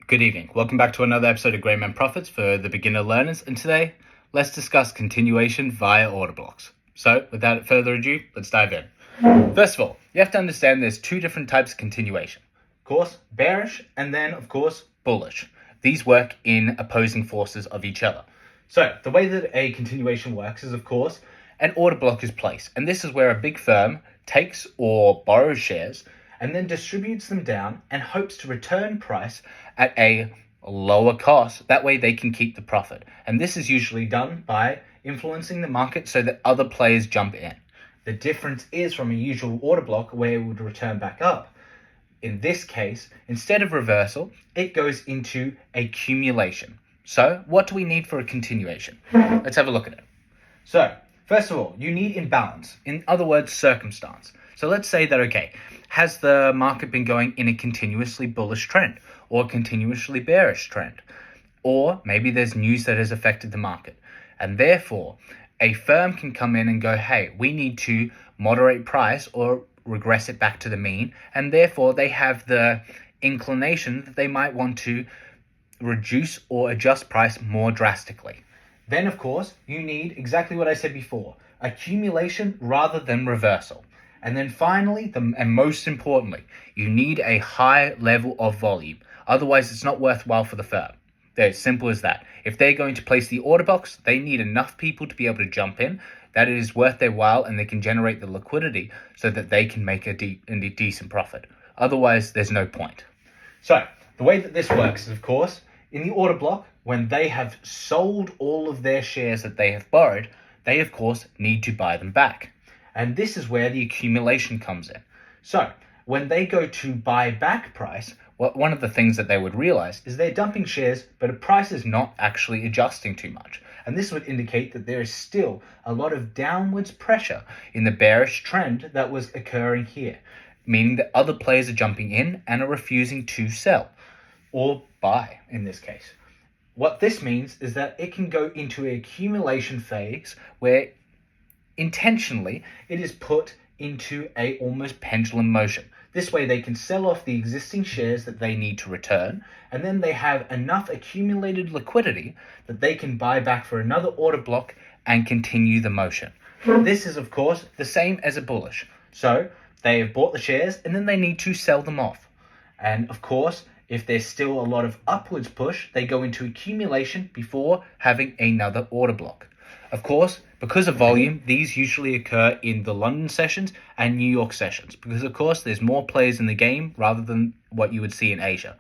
Good evening. Welcome back to another episode of Great Men Profits for the beginner learners. And today, let's discuss continuation via order blocks. So, without further ado, let's dive in. First of all, you have to understand there's two different types of continuation. Of course, bearish and then, of course, bullish. These work in opposing forces of each other. So, the way that a continuation works is, of course, an order block is placed. And this is where a big firm takes or borrows shares and then distributes them down and hopes to return price at a lower cost. That way they can keep the profit. And this is usually done by influencing the market so that other players jump in. The difference is from a usual order block where it would return back up. In this case, instead of reversal, it goes into accumulation. So what do we need for a continuation? Let's have a look at it. So first of all, you need imbalance. In other words, circumstance. So let's say that, okay, has the market been going in a continuously bullish trend or continuously bearish trend? Or maybe there's news that has affected the market. And therefore, a firm can come in and go, hey, we need to moderate price or regress it back to the mean. And therefore, they have the inclination that they might want to reduce or adjust price more drastically. Then, of course, you need exactly what I said before, accumulation rather than reversal. And then finally, and most importantly, you need a high level of volume. Otherwise, it's not worthwhile for the firm. They're as simple as that. If they're going to place the order box, they need enough people to be able to jump in, that it is worth their while and they can generate the liquidity so that they can make a decent profit. Otherwise, there's no point. So, the way that this works is, of course, in the order block, when they have sold all of their shares that they have borrowed, they, of course, need to buy them back. And this is where the accumulation comes in. So when they go to buy back price, one of the things that they would realize is they're dumping shares, but a price is not actually adjusting too much. And this would indicate that there is still a lot of downwards pressure in the bearish trend that was occurring here, meaning that other players are jumping in and are refusing to sell or buy in this case. What this means is that it can go into an accumulation phase where intentionally it is put into a almost pendulum motion. This way they can sell off the existing shares that they need to return, and then they have enough accumulated liquidity that they can buy back for another order block and continue the motion. This is, of course, the same as a bullish. So they have bought the shares and then they need to sell them off. And of course, if there's still a lot of upwards push, they go into accumulation before having another order block. Of course, because of volume, these usually occur in the London sessions and New York sessions because, of course, there's more players in the game rather than what you would see in Asia.